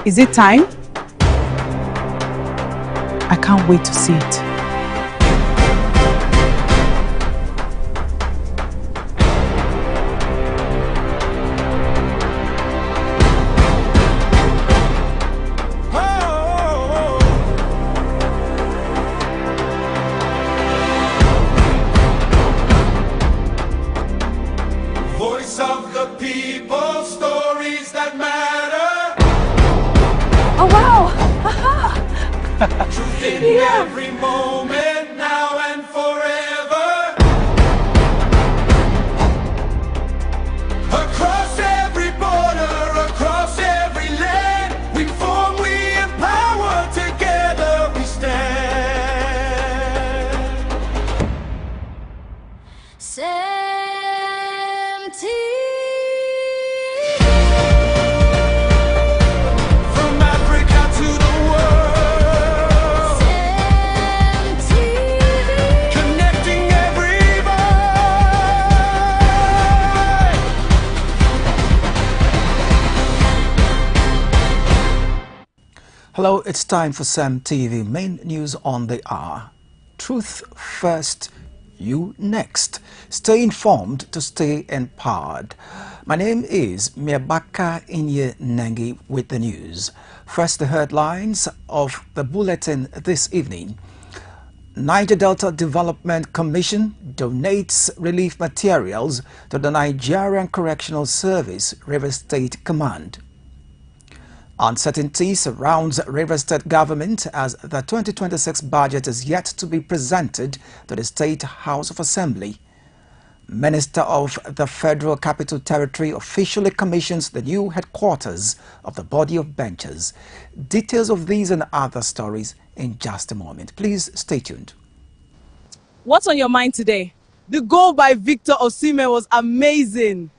Is it time? I can't wait to see it. Voice of the people, stories that matter. Oh wow! Truth in every moment, now and forever. Across every border, across every land, we form, we empower, together we stand. From Africa to the world, connecting every voice. Hello, it's time for CEMTV Main News on the Hour. Truth first, you next. Stay informed to stay empowered. My name is Miabaka Inye Nengi with the news. First, the headlines of the bulletin this evening. Niger Delta Development Commission donates relief materials to the Nigerian Correctional Service River State Command. Uncertainty surrounds River State government as the 2026 budget is yet to be presented to the State House of Assembly. Minister of the Federal Capital Territory officially commissions the new headquarters of the body of benches. Details of these and other stories in just a moment. Please stay tuned. What's on your mind today? The goal by Victor Osimhen was amazing.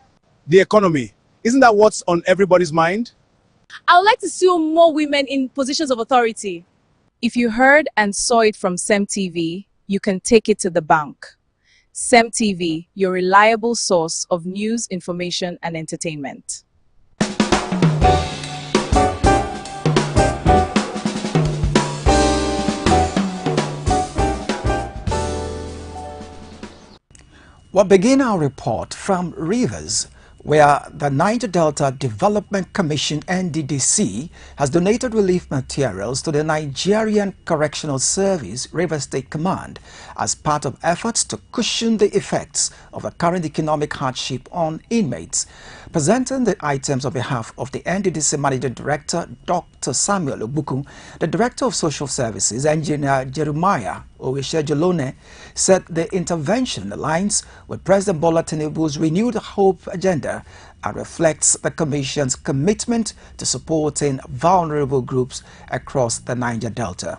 The economy. Isn't that what's on everybody's mind? I would like to see more women in positions of authority. If you heard and saw it from CEMTV, you can take it to the bank. CEMTV, your reliable source of news, information, and entertainment. We'll begin our report from Rivers, where the Niger Delta Development Commission (NDDC) has donated relief materials to the Nigerian Correctional Service River State Command as part of efforts to cushion the effects of the current economic hardship on inmates. Presenting the items on behalf of the NDDC Managing Director, Dr. Samuel Obuku, the Director of Social Services, Engineer Jeremiah Oweshejelone, said the intervention aligns with President Bola Tinubu's renewed hope agenda and reflects the Commission's commitment to supporting vulnerable groups across the Niger Delta.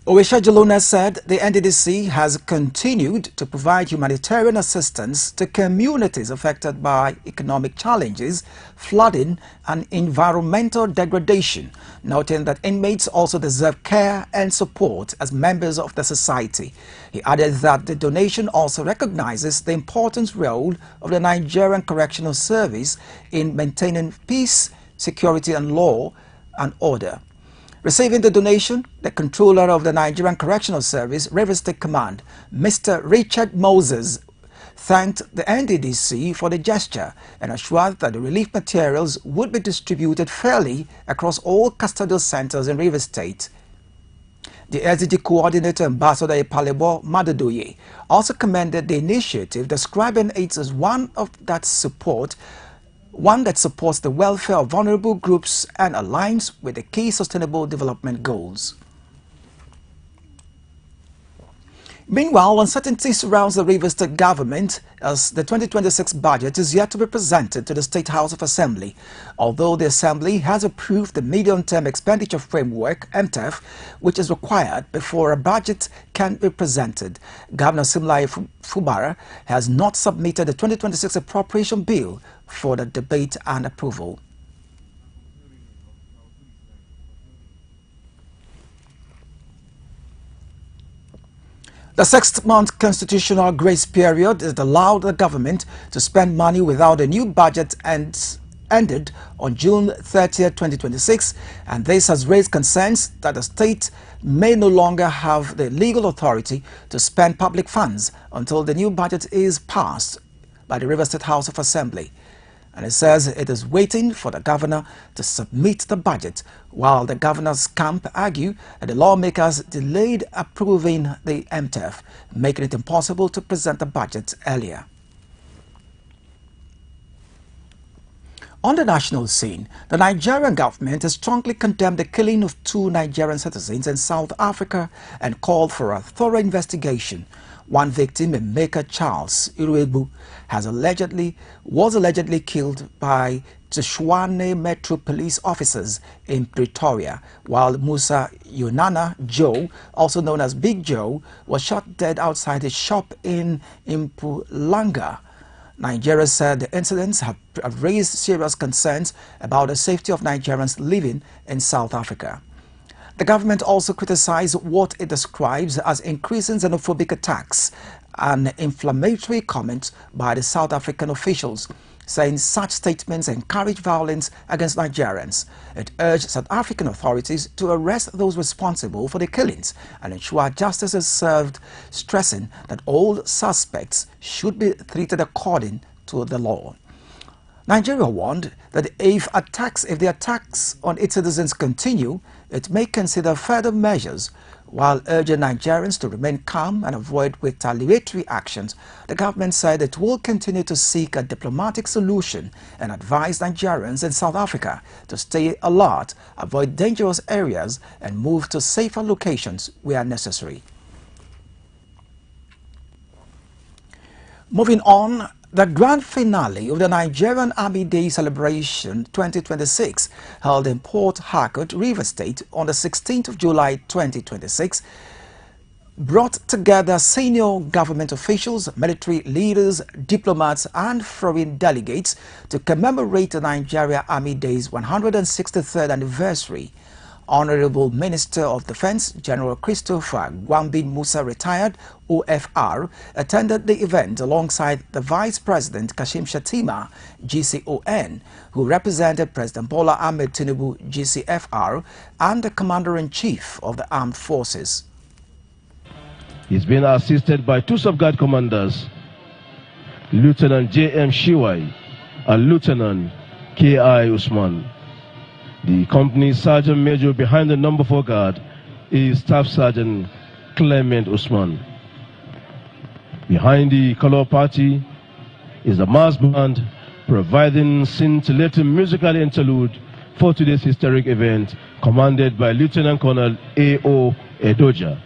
Oweshejelone said the NDDC has continued to provide humanitarian assistance to communities affected by economic challenges, flooding, and environmental degradation, noting that inmates also deserve care and support as members of the society. He added that the donation also recognizes the important role of the Nigerian Correctional Service in maintaining peace, security, and law and order. Receiving the donation, the controller of the Nigerian Correctional Service, River State Command, Mr. Richard Moses, thanked the NDDC for the gesture and assured that the relief materials would be distributed fairly across all custodial centers in River State. The SDG coordinator, Ambassador Epalebo Madodoye, also commended the initiative, describing it as one that supports the welfare of vulnerable groups and aligns with the key sustainable development goals. Meanwhile, uncertainty surrounds the Rivers State government as the 2026 budget is yet to be presented to the State House of Assembly. Although the Assembly has approved the Medium-Term Expenditure Framework, MTEF, which is required before a budget can be presented, Governor Siminalayi Fubara has not submitted the 2026 appropriation bill for the debate and approval. The 6-month constitutional grace period that allowed the government to spend money without a new budget ended on June 30, 2026, and this has raised concerns that the state may no longer have the legal authority to spend public funds until the new budget is passed by the Rivers State House of Assembly. And it says it is waiting for the governor to submit the budget, while the governor's camp argue that the lawmakers delayed approving the MTEF, making it impossible to present the budget earlier. On the national scene, the Nigerian government has strongly condemned the killing of 2 Nigerian citizens in South Africa and called for a thorough investigation. One victim, Emeka Charles Iruebu, was allegedly killed by Tshwane Metro police officers in Pretoria, while Musa Yonana Joe, also known as Big Joe, was shot dead outside his shop in Mpumalanga. Nigeria said the incidents have raised serious concerns about the safety of Nigerians living in South Africa. The government also criticized what it describes as increasing xenophobic attacks and inflammatory comments by the South African officials, saying such statements encourage violence against Nigerians. It urged South African authorities to arrest those responsible for the killings and ensure justice is served, stressing that all suspects should be treated according to the law. Nigeria warned that if the attacks on its citizens continue, it may consider further measures. While urging Nigerians to remain calm and avoid retaliatory actions, the government said it will continue to seek a diplomatic solution and advise Nigerians in South Africa to stay alert, avoid dangerous areas, and move to safer locations where necessary. Moving on, the grand finale of the Nigerian Army Day Celebration 2026, held in Port Harcourt, Rivers State on the 16th of July 2026, brought together senior government officials, military leaders, diplomats and foreign delegates to commemorate the Nigeria Army Day's 163rd anniversary. Honorable Minister of Defense General Christopher Gwambin Musa, retired OFR, attended the event alongside the Vice President Kashim Shettima, GCON, who represented President Bola Ahmed Tinubu, GCFR, and the Commander-in-Chief of the Armed Forces. He's been assisted by 2 sub-guard commanders, Lieutenant J.M. Shiwai and Lieutenant K.I. Usman. The company's Sergeant Major behind the number 4 guard is Staff Sergeant Clement Usman. Behind the color party is the mass band providing scintillating musical interlude for today's historic event, commanded by Lieutenant Colonel A.O. Edoja,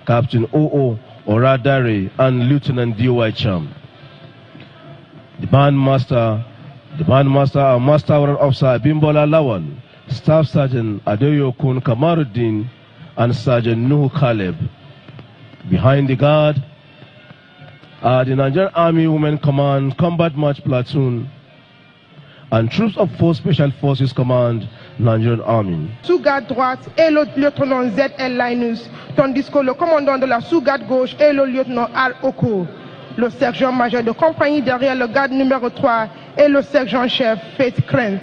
Captain O.O. Oradare and Lieutenant D.Y. Cham. The bandmaster and Master Warrant Officer Bimbola Lawal, Staff Sergeant Adeyo Kun Kamaruddin and Sergeant Nuhu Kaleb. Behind the guard are the Nigerian Army Women Command Combat March Platoon and Troops of 4 Special Forces Command, Nigerian Army. Sous-garde droite est le lieutenant Z.L. Linus, tandis que le commandant de la sous-garde gauche est le lieutenant Al Oko. Le sergent-major de compagnie derrière le garde numéro 3 et le sergent-chef Faith Krent.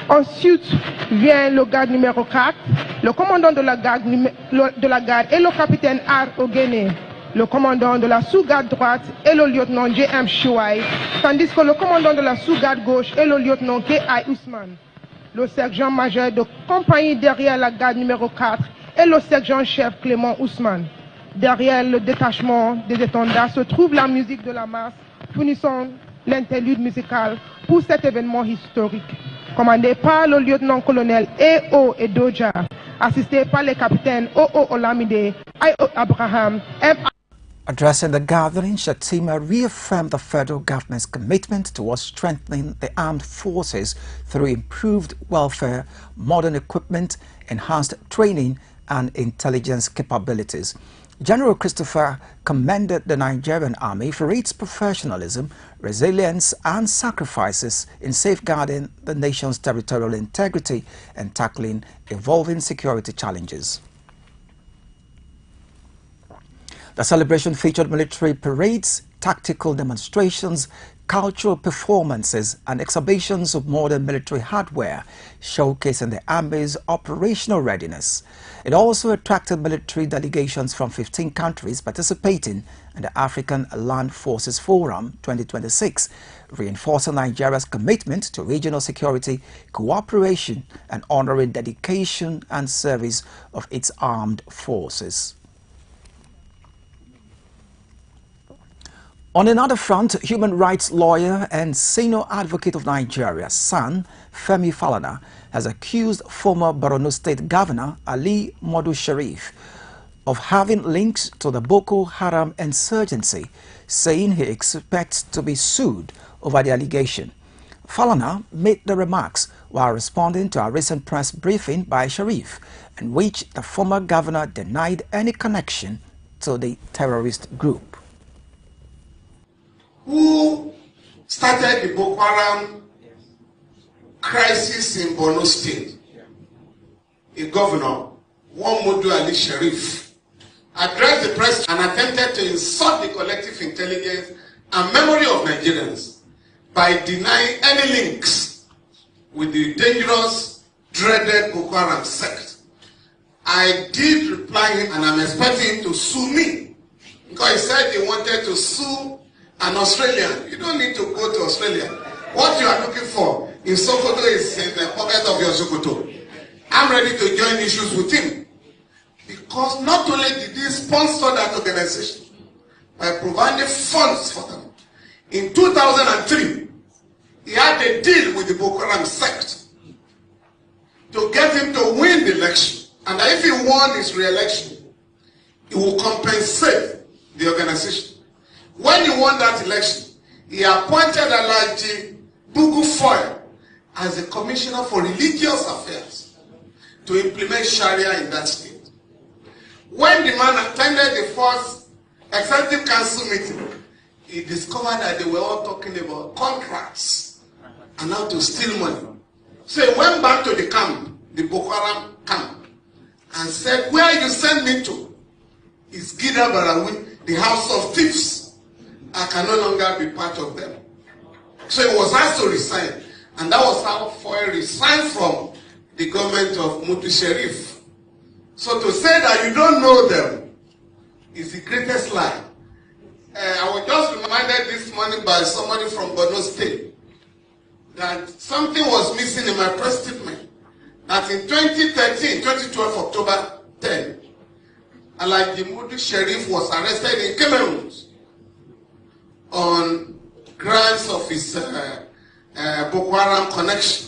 Ensuite vient le garde numéro 4, le commandant de la garde est le capitaine R. Ogene. Le commandant de la sous-garde droite est le lieutenant J.M. Shuai, tandis que le commandant de la sous-garde gauche est le lieutenant K.I. Usman. Le sergent-major de compagnie derrière la garde numéro 4 est le sergent-chef Clément Ousmane. Derrière le détachement des étendards se trouve la musique de la masse, fournissant l'interlude musical pour cet événement historique. Commandé par le lieutenant-colonel E.O. Edoja, assisté par les capitaines O.O. Olamide, I.O. Abraham, M. Addressing the gathering, Shettima reaffirmed the federal government's commitment towards strengthening the armed forces through improved welfare, modern equipment, enhanced training, and intelligence capabilities. General Christopher commended the Nigerian Army for its professionalism, resilience, and sacrifices in safeguarding the nation's territorial integrity and tackling evolving security challenges. The celebration featured military parades, tactical demonstrations, cultural performances, and exhibitions of modern military hardware, showcasing the Army's operational readiness. It also attracted military delegations from 15 countries participating in the African Land Forces Forum 2026, reinforcing Nigeria's commitment to regional security, cooperation, and honoring dedication and service of its armed forces. On another front, human rights lawyer and senior advocate of Nigeria, SAN, Femi Falana, has accused former Borno State Governor Ali Modu Sharif of having links to the Boko Haram insurgency, saying he expects to be sued over the allegation. Falana made the remarks while responding to a recent press briefing by Sharif, in which the former governor denied any connection to the terrorist group. Who started the Boko Haram crisis in Borno State? A governor, Modu Ali Sharif, addressed the press and attempted to insult the collective intelligence and memory of Nigerians by denying any links with the dangerous, dreaded Boko Haram sect. I did reply him, and I'm expecting him to sue me, because he said he wanted to sue an Australian. You don't need to go to Australia. What you are looking for in Sokoto is in the pocket of your Sokoto. I'm ready to join issues with him, because not only did he sponsor that organization by providing funds for them, in 2003 he had a deal with the Boko Haram sect to get him to win the election, and that if he won his re-election, he will compensate the organization. When he won that election, he appointed Alhaji Bugu Foyle as the Commissioner for Religious Affairs to implement Sharia in that state. When the man attended the first Executive Council meeting, he discovered that they were all talking about contracts and how to steal money. So he went back to the camp, the Boko Haram camp, and said, "Where you send me to is Gida Barawi, the house of thieves. I can no longer be part of them." So he was asked to resign, and that was how Foyle resigned from the government of Modu Sharif. So to say that you don't know them is the greatest lie. I was just reminded this morning by somebody from Borno State that something was missing in my press statement. That in 2013, 2012, October 10, Alhaji Modu Sharif was arrested in Cameroon on grounds of his Boko Haram connection.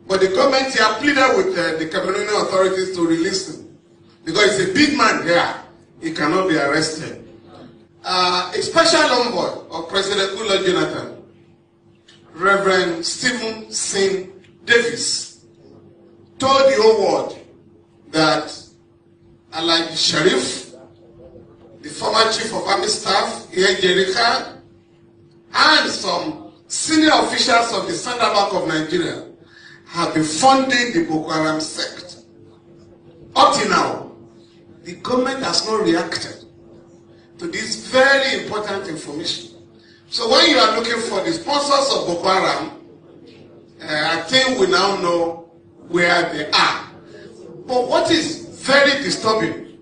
But the government here pleaded with the Cameroonian authorities to release him, because he's a big man here. He cannot be arrested. A special envoy of President Goodluck Jonathan, Reverend Stephen Sin Davis, told the whole world that Alhaji Sharif, the former Chief of Army Staff, Jerika, and some senior officials of the Central Bank of Nigeria have been funding the Boko Haram sect. Up till now, the government has not reacted to this very important information. So when you are looking for the sponsors of Boko Haram, I think we now know where they are. But what is very disturbing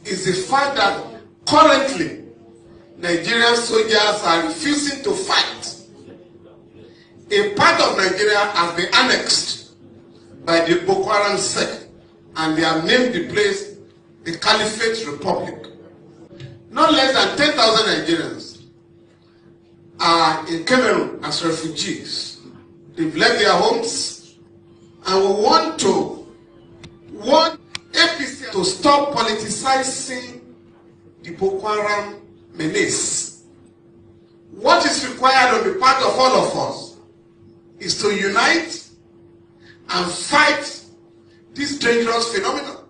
is the fact that currently Nigerian soldiers are refusing to fight. A part of Nigeria has been annexed by the Boko Haram sect, and they have named the place the Caliphate Republic. Not less than 10,000 Nigerians are in Cameroon as refugees. They've left their homes, and we want to want APC to stop politicizing the Boko Haram menace. What is required on the part of all of us is to unite and fight this dangerous phenomenon.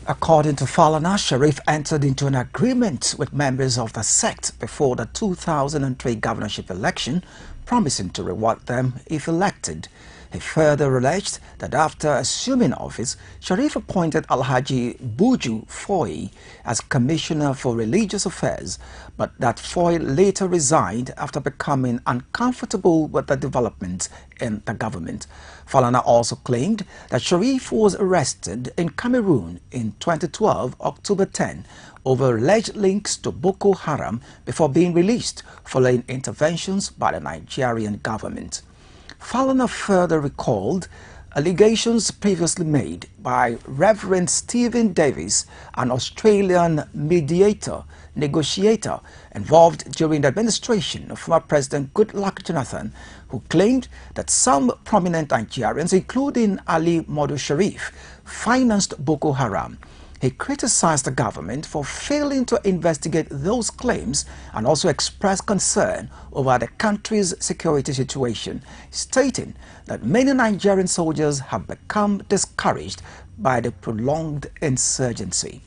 According to Falana, Sharif entered into an agreement with members of the sect before the 2003 governorship election, promising to reward them if elected. He further alleged that after assuming office, Sharif appointed Alhaji Buju Foy as Commissioner for Religious Affairs, but that Foy later resigned after becoming uncomfortable with the developments in the government. Falana also claimed that Sharif was arrested in Cameroon in 2012, October 10, over alleged links to Boko Haram before being released following interventions by the Nigerian government. Falana further recalled allegations previously made by Reverend Stephen Davis, an Australian negotiator involved during the administration of former President Goodluck Jonathan, who claimed that some prominent Nigerians, including Ali Modu Sharif, financed Boko Haram. He criticized the government for failing to investigate those claims and also expressed concern over the country's security situation, stating that many Nigerian soldiers have become discouraged by the prolonged insurgency.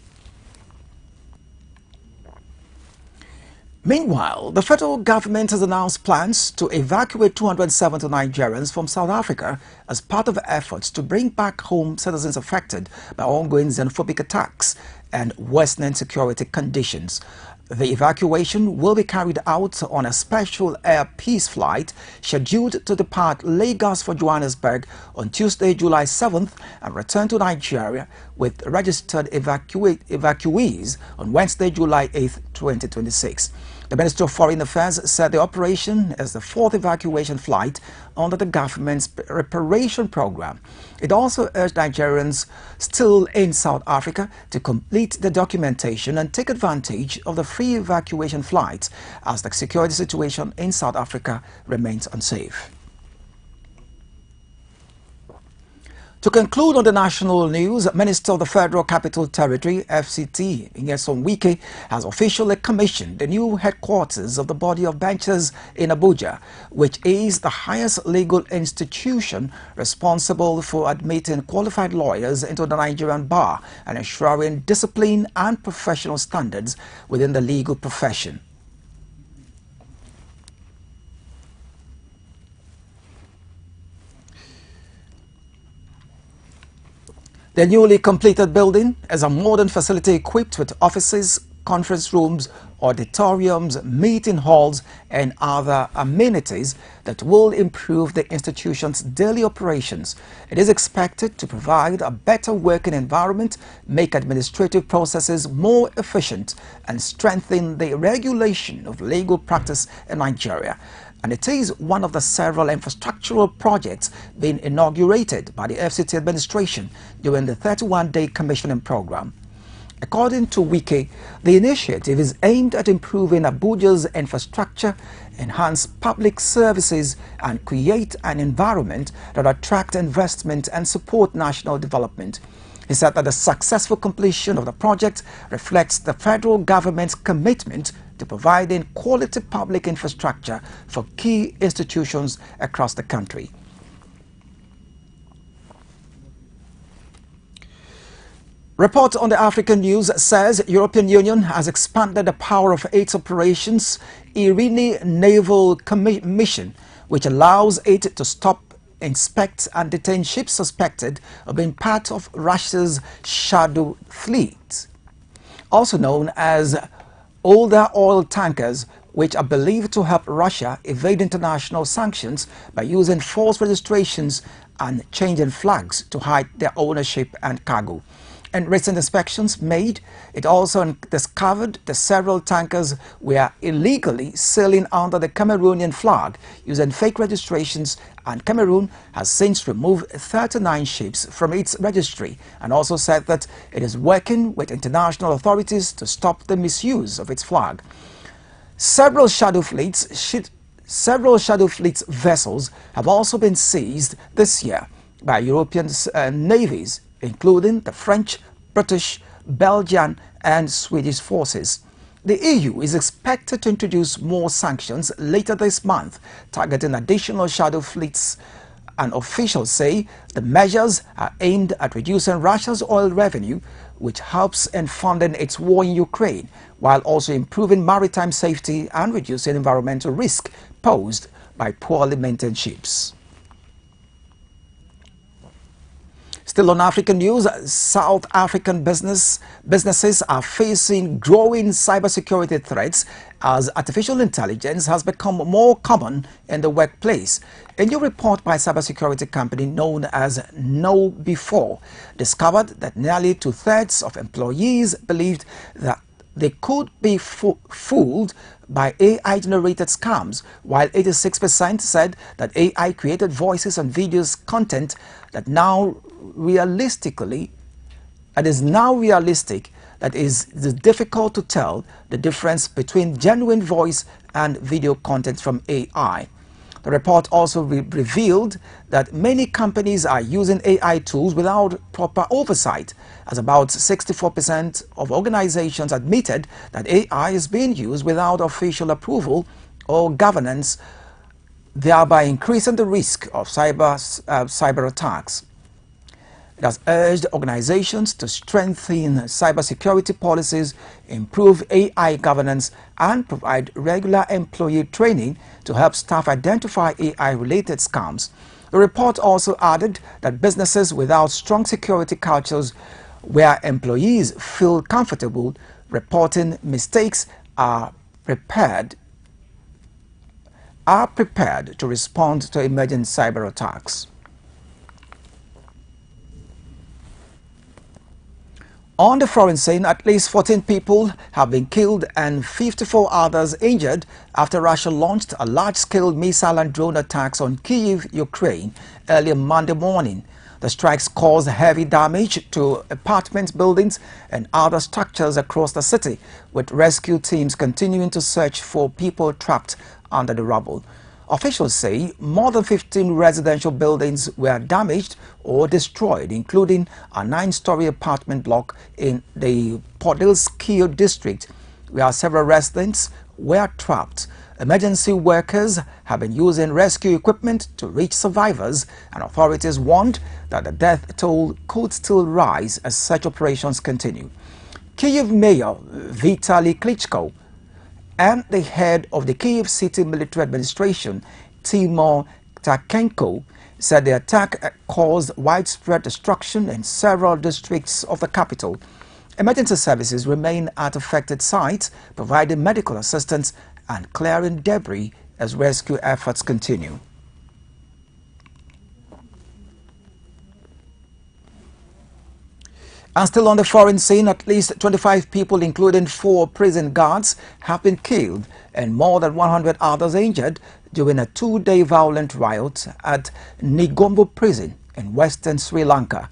Meanwhile, the federal government has announced plans to evacuate 270 Nigerians from South Africa as part of efforts to bring back home citizens affected by ongoing xenophobic attacks and worsening security conditions. The evacuation will be carried out on a special Air Peace flight scheduled to depart Lagos for Johannesburg on Tuesday, July 7th and return to Nigeria with registered evacuees on Wednesday, July 8th, 2026. The Ministry of Foreign Affairs said the operation is the fourth evacuation flight under the government's reparation program. It also urged Nigerians still in South Africa to complete the documentation and take advantage of the free evacuation flights as the security situation in South Africa remains unsafe. To conclude on the national news, Minister of the Federal Capital Territory, FCT, Nyesom Wike, has officially commissioned the new headquarters of the body of benches in Abuja, which is the highest legal institution responsible for admitting qualified lawyers into the Nigerian bar and ensuring discipline and professional standards within the legal profession. The newly completed building is a modern facility equipped with offices, conference rooms, auditoriums, meeting halls, and other amenities that will improve the institution's daily operations. It is expected to provide a better working environment, make administrative processes more efficient, and strengthen the regulation of legal practice in Nigeria. And it is one of the several infrastructural projects being inaugurated by the FCT administration during the 31-day commissioning program. According to Wike, the initiative is aimed at improving Abuja's infrastructure, enhance public services, and create an environment that attracts investment and support national development. He said that the successful completion of the project reflects the federal government's commitment to providing quality public infrastructure for key institutions across the country. Report on the African News says European Union has expanded the power of its operations Irini Naval Mission, which allows it to stop, inspect and detain ships suspected of being part of Russia's shadow fleet, also known as older oil tankers, which are believed to help Russia evade international sanctions by using false registrations and changing flags to hide their ownership and cargo. In recent inspections made, it also discovered that several tankers were illegally sailing under the Cameroonian flag using fake registrations, and Cameroon has since removed 39 ships from its registry and also said that it is working with international authorities to stop the misuse of its flag. Several shadow fleets vessels have also been seized this year, by European navies, including the French, British, Belgian, and Swedish forces. The EU is expected to introduce more sanctions later this month, targeting additional shadow fleets, and officials say the measures are aimed at reducing Russia's oil revenue, which helps in funding its war in Ukraine, while also improving maritime safety and reducing environmental risk posed by poorly maintained ships. Still on African news, South African businesses are facing growing cybersecurity threats as artificial intelligence has become more common in the workplace. A new report by cybersecurity company known as KnowBe4 discovered that nearly 2/3 of employees believed that they could be fooled by AI-generated scams, while 86% said that AI-created voices and videos content that is now realistic that is difficult to tell the difference between genuine voice and video content from AI. The report also revealed that many companies are using AI tools without proper oversight, as about 64% of organizations admitted that AI is being used without official approval or governance, thereby increasing the risk of cyber attacks. It has urged organizations to strengthen cybersecurity policies, improve AI governance, and provide regular employee training to help staff identify AI-related scams. The report also added that businesses without strong security cultures, where employees feel comfortable reporting mistakes, are prepared to respond to emerging cyber attacks. On the foreign scene, at least 14 people have been killed and 54 others injured after Russia launched a large-scale missile and drone attacks on Kyiv, Ukraine, early Monday morning. The strikes caused heavy damage to apartment buildings and other structures across the city, with rescue teams continuing to search for people trapped under the rubble. Officials say more than 15 residential buildings were damaged or destroyed, including a 9-story apartment block in the Podilskyi district, where several residents were trapped. Emergency workers have been using rescue equipment to reach survivors, and authorities warned that the death toll could still rise as such operations continue. Kyiv Mayor Vitaly Klitschko and the head of the Kyiv City Military Administration, Timur Takenko, said the attack caused widespread destruction in several districts of the capital. Emergency services remain at affected sites, providing medical assistance and clearing debris as rescue efforts continue. And still on the foreign scene, at least 25 people, including 4 prison guards, have been killed and more than 100 others injured during a 2-day violent riot at Negombo prison in western Sri Lanka.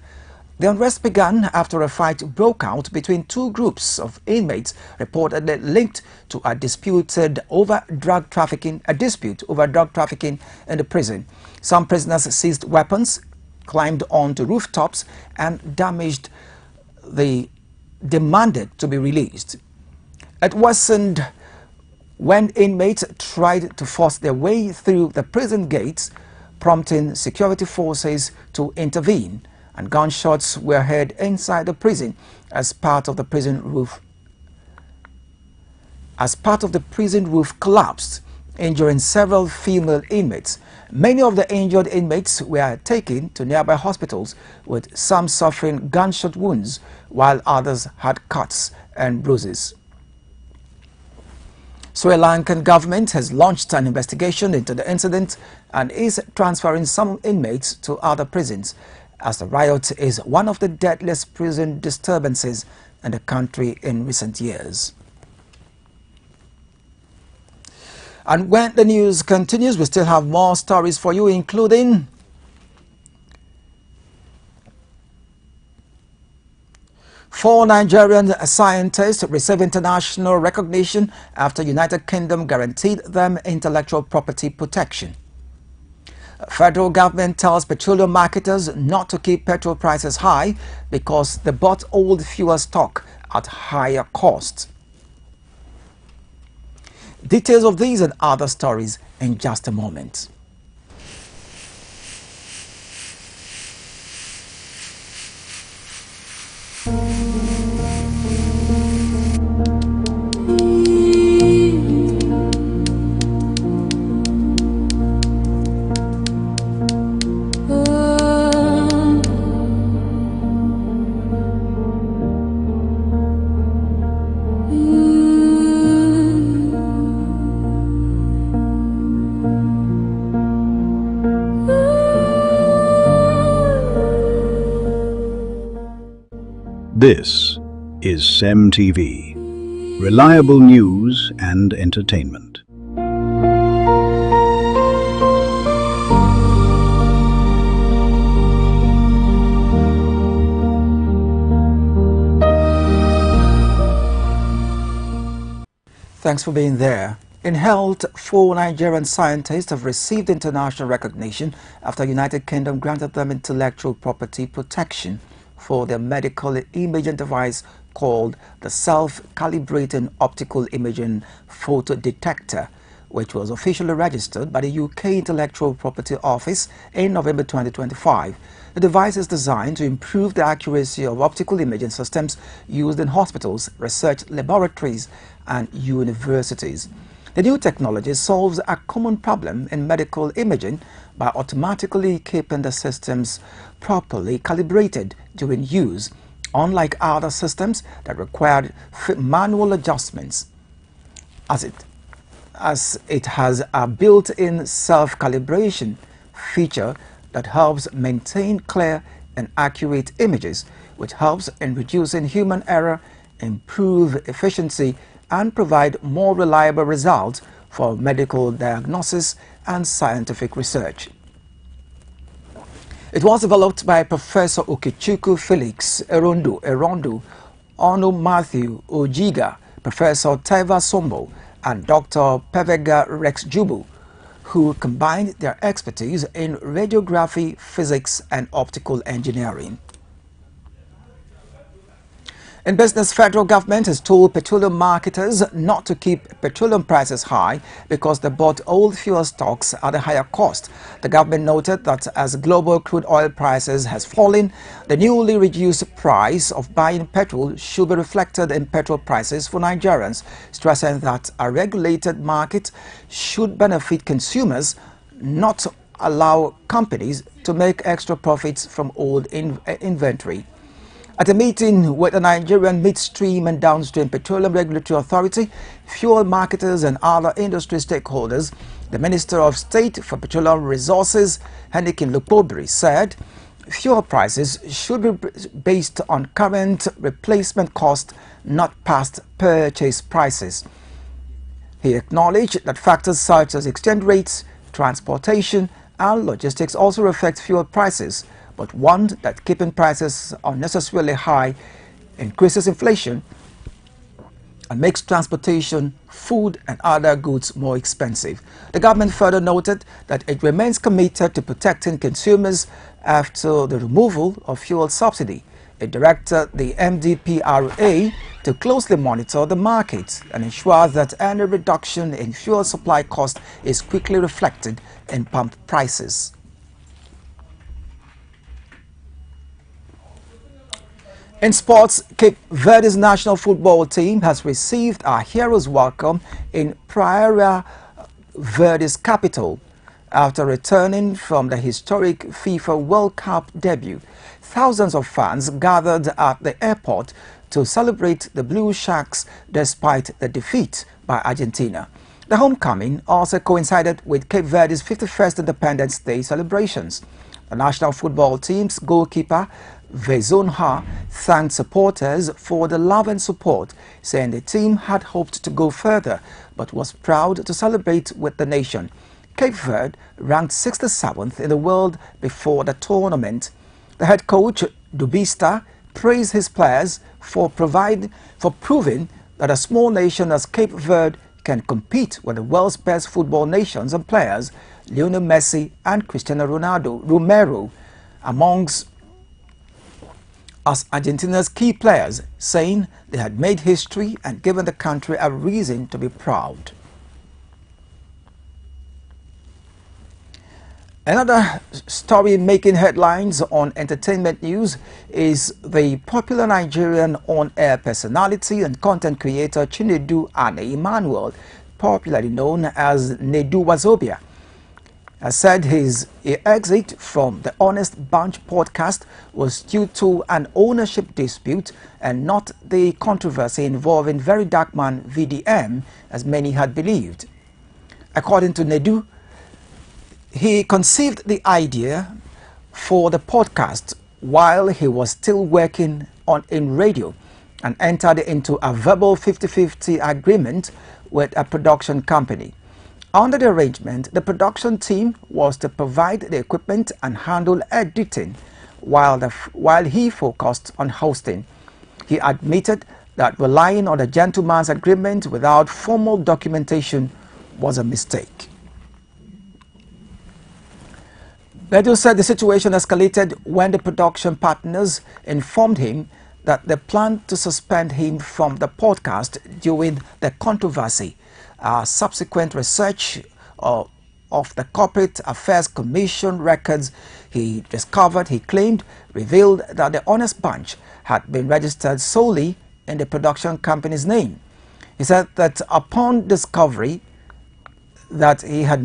The unrest began after a fight broke out between 2 groups of inmates reportedly linked to a dispute over drug trafficking in the prison. Some prisoners seized weapons, climbed onto rooftops, and demanded to be released. It worsened when inmates tried to force their way through the prison gates, prompting security forces to intervene, and gunshots were heard inside the prison as part of the prison roof collapsed, injuring several female inmates. Many of the injured inmates were taken to nearby hospitals, with some suffering gunshot wounds, while others had cuts and bruises. Sri Lankan government has launched an investigation into the incident and is transferring some inmates to other prisons, as the riot is one of the deadliest prison disturbances in the country in recent years. And when the news continues, we still have more stories for you, including four Nigerian scientists receive international recognition after United Kingdom guaranteed them intellectual property protection. Federal government tells petroleum marketers not to keep petrol prices high because they bought old fuel stock at higher cost. Details of these and other stories in just a moment. This is CEMTV, reliable news and entertainment. Thanks for being there. In health, 4 Nigerian scientists have received international recognition after United Kingdom granted them intellectual property protection for their medical imaging device called the Self-Calibrating Optical Imaging Photo Detector, which was officially registered by the UK Intellectual Property Office in November 2025. The device is designed to improve the accuracy of optical imaging systems used in hospitals, research laboratories, and universities. The new technology solves a common problem in medical imaging by automatically keeping the systems properly calibrated during use, unlike other systems that required manual adjustments. As it has a built-in self-calibration feature that helps maintain clear and accurate images, which helps in reducing human error, improve efficiency, and provide more reliable results for medical diagnosis and scientific research. It was developed by Professor Okechukwu Felix Erondu, Onu Matthew Ojiga, Professor Taiva Sombo, and Dr. Pevega Rex Jubu, who combined their expertise in radiography, physics, and optical engineering. In business, federal government has told petroleum marketers not to keep petroleum prices high because they bought old fuel stocks at a higher cost. The government noted that as global crude oil prices has fallen, the newly reduced price of buying petrol should be reflected in petrol prices for Nigerians, stressing that a regulated market should benefit consumers, not allow companies to make extra profits from old inventory. At a meeting with the Nigerian Midstream and Downstream Petroleum Regulatory Authority, fuel marketers and other industry stakeholders, the Minister of State for Petroleum Resources, Henikin Lukobiri, said fuel prices should be based on current replacement cost, not past purchase prices. He acknowledged that factors such as exchange rates, transportation, and logistics also affect fuel prices, but warned that keeping prices unnecessarily high increases inflation and makes transportation, food, and other goods more expensive. The government further noted that it remains committed to protecting consumers after the removal of fuel subsidy. It directed the MDPRA to closely monitor the market and ensure that any reduction in fuel supply cost is quickly reflected in pump prices. In sports, Cape Verde's national football team has received a hero's welcome in Praia Verde's capital. After returning from the historic FIFA World Cup debut, thousands of fans gathered at the airport to celebrate the Blue Sharks despite the defeat by Argentina. The homecoming also coincided with Cape Verde's 51st Independence Day celebrations. The national football team's goalkeeper, Vezonha, thanked supporters for the love and support, saying the team had hoped to go further but was proud to celebrate with the nation. Cape Verde ranked 67th in the world before the tournament. The head coach, Dubista, praised his players for proving that a small nation as Cape Verde can compete with the world's best football nations and players Lionel Messi and Cristiano Romero amongst as Argentina's key players, saying they had made history and given the country a reason to be proud. Another story making headlines on entertainment news is the popular Nigerian on-air personality and content creator Chinedu Ane Emmanuel, popularly known as Nedu Wazobia, has said his exit from the Honest Bunch podcast was due to an ownership dispute and not the controversy involving Very Dark Man VDM, as many had believed. According to Nedu, he conceived the idea for the podcast while he was still working in radio and entered into a verbal 50-50 agreement with a production company. Under the arrangement, the production team was to provide the equipment and handle editing while he focused on hosting. He admitted that relying on a gentleman's agreement without formal documentation was a mistake. Nedu said the situation escalated when the production partners informed him that they planned to suspend him from the podcast during the controversy. Subsequent research of the Corporate Affairs Commission records he discovered, he claimed, revealed that the Honest Bunch had been registered solely in the production company's name. He said that upon discovery that he had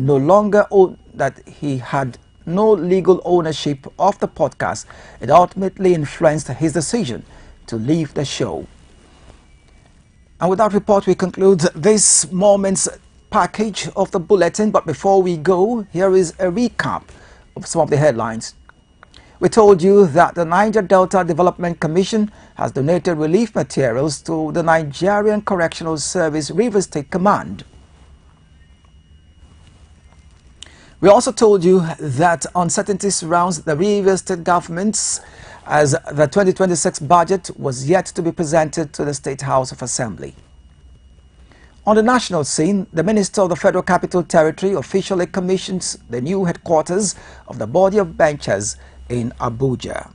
no legal ownership of the podcast, it ultimately influenced his decision to leave the show. And with that report, we conclude this moment's package of the bulletin. But before we go, here is a recap of some of the headlines. We told you that the Niger Delta Development Commission has donated relief materials to the Nigerian Correctional Service Rivers State Command. We also told you that uncertainty surrounds the Rivers State governments as the 2026 budget was yet to be presented to the State House of Assembly. On the national scene, the Minister of the Federal Capital Territory officially commissions the new headquarters of the body of benchers in Abuja.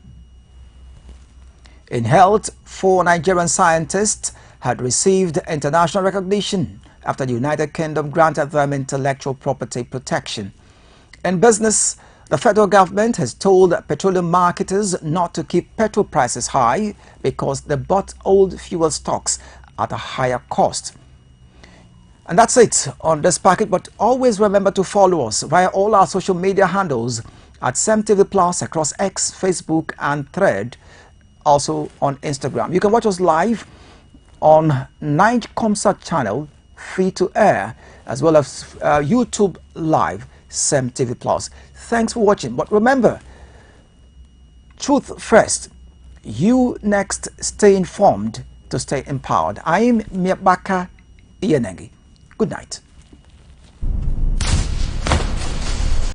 In health, 4 Nigerian scientists had received international recognition after the United Kingdom granted them intellectual property protection. In business, the federal government has told petroleum marketers not to keep petrol prices high because they bought old fuel stocks at a higher cost. And that's it on this packet, but always remember to follow us via all our social media handles at CEMTVPLUS across X, Facebook and Thread, also on Instagram. You can watch us live on Nigecomsat channel, free to air, as well as YouTube Live, CEMTVPLUS. Thanks for watching, but remember, truth first, you next, stay informed to stay empowered. I'm Miabaka Iyenegi. Good night.